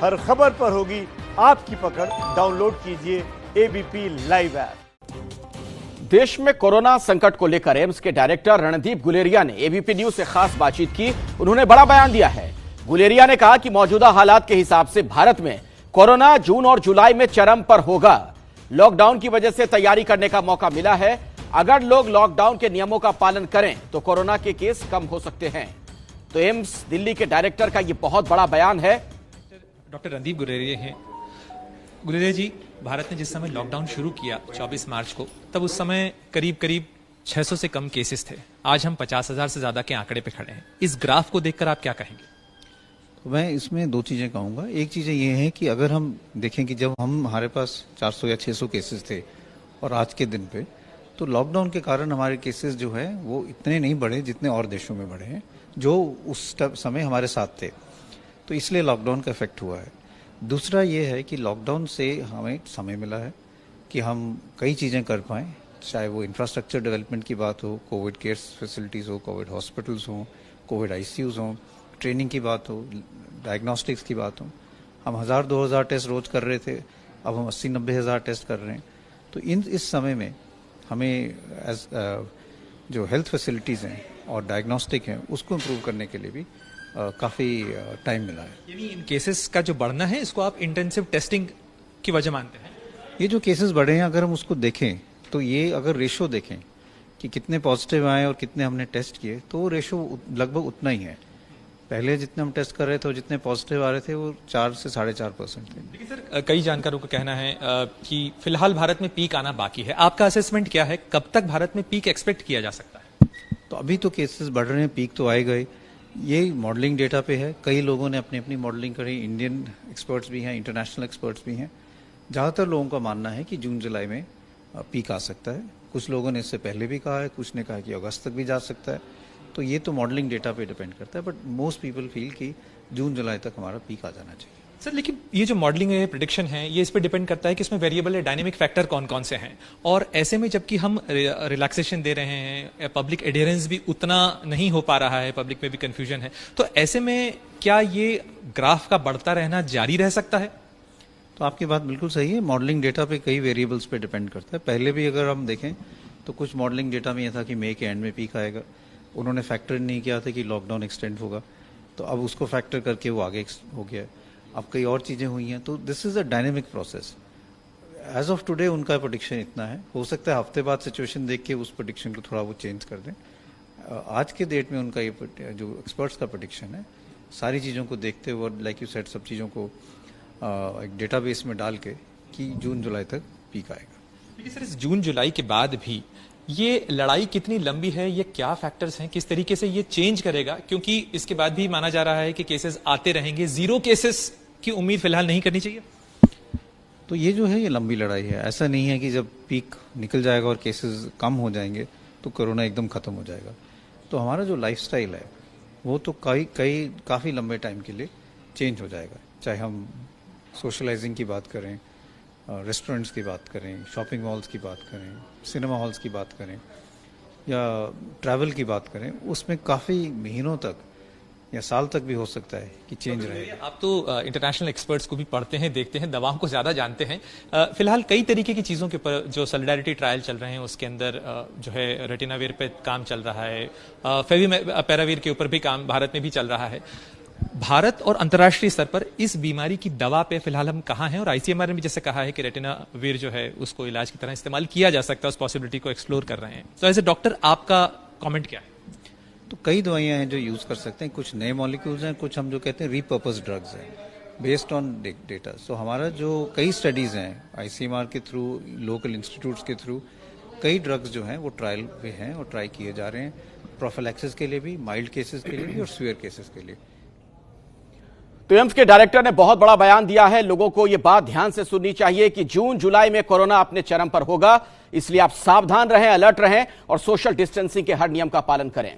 हर खबर पर होगी आपकी पकड़। डाउनलोड कीजिए एबीपी लाइव ऐप। देश में कोरोना संकट को लेकर एम्स के डायरेक्टर रणदीप गुलेरिया ने एबीपी न्यूज से खास बातचीत की। उन्होंने बड़ा बयान दिया है। गुलेरिया ने कहा कि मौजूदा हालात के हिसाब से भारत में कोरोना जून और जुलाई में चरम पर होगा। लॉकडाउन की वजह से तैयारी करने का मौका मिला है। अगर लोग लॉकडाउन के नियमों का पालन करें तो कोरोना के केस कम हो सकते हैं। तो एम्स दिल्ली के डायरेक्टर का यह बहुत बड़ा बयान है। डॉक्टर रणदीप गुलेरिया हैं। गुलेरिया जी, भारत ने जिस समय लॉकडाउन शुरू किया 24 मार्च को, तब उस समय करीब 600 से कम केसेस थे। आज हम 50,000 से ज्यादा के आंकड़े पे खड़े हैं। इस ग्राफ को देखकर आप क्या कहेंगे? तो मैं इसमें दो चीजें कहूंगा। एक चीज ये है कि अगर हम देखें कि जब हमारे पास 400 या 600 केसेस थे और आज के दिन पे, तो लॉकडाउन के कारण हमारे केसेस जो है वो इतने नहीं बढ़े जितने और देशों में बढ़े हैं जो उस समय हमारे साथ थे। तो इसलिए लॉकडाउन का इफेक्ट हुआ है। दूसरा ये है कि लॉकडाउन से हमें समय मिला है कि हम कई चीज़ें कर पाएँ, चाहे वो इंफ्रास्ट्रक्चर डेवलपमेंट की बात हो, कोविड केयर फैसिलिटीज़ हो, कोविड हॉस्पिटल्स हों, कोविड आईसीयूज हों, ट्रेनिंग की बात हो, डायग्नोस्टिक्स की बात हो। हम 1000-2000 टेस्ट रोज कर रहे थे, अब हम 80-90 हज़ार टेस्ट कर रहे हैं। तो इस समय में हमें जो हेल्थ फैसिलिटीज़ हैं और डायग्नोस्टिक हैं उसको इम्प्रूव करने के लिए भी काफ़ी टाइम मिला है। यानी इन केसेस का जो बढ़ना है, इसको आप इंटेंसिव टेस्टिंग की वजह मानते हैं? ये जो केसेस बढ़े हैं, अगर हम उसको देखें तो ये अगर रेशो देखें कि कितने पॉजिटिव आए और कितने हमने टेस्ट किए, तो वो रेशो लगभग उतना ही है। पहले जितने हम टेस्ट कर रहे थे और जितने पॉजिटिव आ रहे थे वो 4 से 4.5% थे। देखिए सर, कई जानकारों का कहना है कि फिलहाल भारत में पीक आना बाकी है। आपका असेसमेंट क्या है? कब तक भारत में पीक एक्सपेक्ट किया जा सकता है? तो अभी तो केसेस बढ़ रहे हैं, पीक तो आए गए। ये मॉडलिंग डेटा पे है। कई लोगों ने अपनी अपनी मॉडलिंग करी, इंडियन एक्सपर्ट्स भी हैं, इंटरनेशनल एक्सपर्ट्स भी हैं। ज़्यादातर लोगों का मानना है कि जून जुलाई में पीक आ सकता है। कुछ लोगों ने इससे पहले भी कहा है, कुछ ने कहा कि अगस्त तक भी जा सकता है। तो ये तो मॉडलिंग डेटा पे डिपेंड करता है, बट मोस्ट पीपल फील कि जून जुलाई तक हमारा पीक आ जाना चाहिए। सर, लेकिन ये जो मॉडलिंग है, प्रेडिक्शन है, ये इस पर डिपेंड करता है कि इसमें वेरिएबल है, डायनेमिक फैक्टर कौन कौन से हैं। और ऐसे में जबकि हम रिलैक्सेशन दे रहे हैं, पब्लिक एडेरेंस भी उतना नहीं हो पा रहा है, पब्लिक में भी कंफ्यूजन है, तो ऐसे में क्या ये ग्राफ का बढ़ता रहना जारी रह सकता है? तो आपकी बात बिल्कुल सही है। मॉडलिंग डेटा पे कई वेरिएबल्स पे डिपेंड करता है। पहले भी अगर हम देखें तो कुछ मॉडलिंग डेटा में यह था कि मई के एंड में पीक आएगा। उन्होंने फैक्टर नहीं किया था कि लॉकडाउन एक्सटेंड होगा, तो अब उसको फैक्टर करके वो आगे हो गया। अब कई और चीज़ें हुई हैं। तो this is a dynamic process. As of today उनका प्रेडिक्शन इतना है। हो सकता है हफ्ते बाद सिचुएशन देख के उस प्रेडिक्शन को थोड़ा वो चेंज कर दें। आज के डेट में उनका ये जो एक्सपर्ट्स का प्रेडिक्शन है, सारी चीज़ों को देखते हुए, लाइक यू सेड, सब चीज़ों को एक डेटाबेस में डाल के कि जून जुलाई तक पीक आएगा। देखिए सर, इस जून जुलाई के बाद भी ये लड़ाई कितनी लंबी है, ये क्या फैक्टर्स हैं, किस तरीके से ये चेंज करेगा? क्योंकि इसके बाद भी माना जा रहा है कि केसेस आते रहेंगे। 0 केसेस की उम्मीद फिलहाल नहीं करनी चाहिए। तो ये जो है ये लंबी लड़ाई है। ऐसा नहीं है कि जब पीक निकल जाएगा और केसेस कम हो जाएंगे तो कोरोना एकदम खत्म हो जाएगा। तो हमारा जो लाइफस्टाइल है वो तो काफ़ी लंबे टाइम के लिए चेंज हो जाएगा। चाहे हम सोशलाइजिंग की बात करें, रेस्टोरेंट्स की बात करें, शॉपिंग मॉल्स की बात करें, सिनेमा हॉल्स की बात करें या ट्रैवल की बात करें, उसमें काफ़ी महीनों तक या साल तक भी हो सकता है कि चेंज रहेगा। आप तो इंटरनेशनल एक्सपर्ट्स को भी पढ़ते हैं, देखते हैं, दवाओं को ज़्यादा जानते हैं। फिलहाल कई तरीके की चीज़ों के ऊपर जो सॉलिडारिटी ट्रायल चल रहे हैं, उसके अंदर जो है रेटिनाविर पे काम चल रहा है, फेविपिराविर के ऊपर भी काम भारत में भी चल रहा है। भारत और अंतर्राष्ट्रीय स्तर पर इस बीमारी की दवा पे फिलहाल हम कहाँ हैं? और आईसीएमआर ने भी जैसे कहा है कि रेटिनाविर जो है उसको इलाज की तरह इस्तेमाल किया जा सकता है, उस पॉसिबिलिटी को एक्सप्लोर कर रहे हैं। तो एज ए डॉक्टर आपका कमेंट क्या है? तो कई दवाइयाँ हैं जो यूज़ कर सकते हैं। कुछ नए मॉलिक्यूल्स हैं, कुछ हम जो कहते हैं रीपर्पस ड्रग्स हैं बेस्ड ऑन डेटा। सो हमारा जो कई स्टडीज़ हैं आईसीएमआर के थ्रू, लोकल इंस्टीट्यूट्स के थ्रू, कई ड्रग्स जो हैं वो ट्रायल पे हैं और ट्राई किए जा रहे हैं, प्रोफिलैक्सिस के लिए भी, माइल्ड केसेस के लिए भी और सीवियर केसेस के लिए। तो एम्स के डायरेक्टर ने बहुत बड़ा बयान दिया है। लोगों को यह बात ध्यान से सुननी चाहिए कि जून जुलाई में कोरोना अपने चरम पर होगा, इसलिए आप सावधान रहें, अलर्ट रहें और सोशल डिस्टेंसिंग के हर नियम का पालन करें।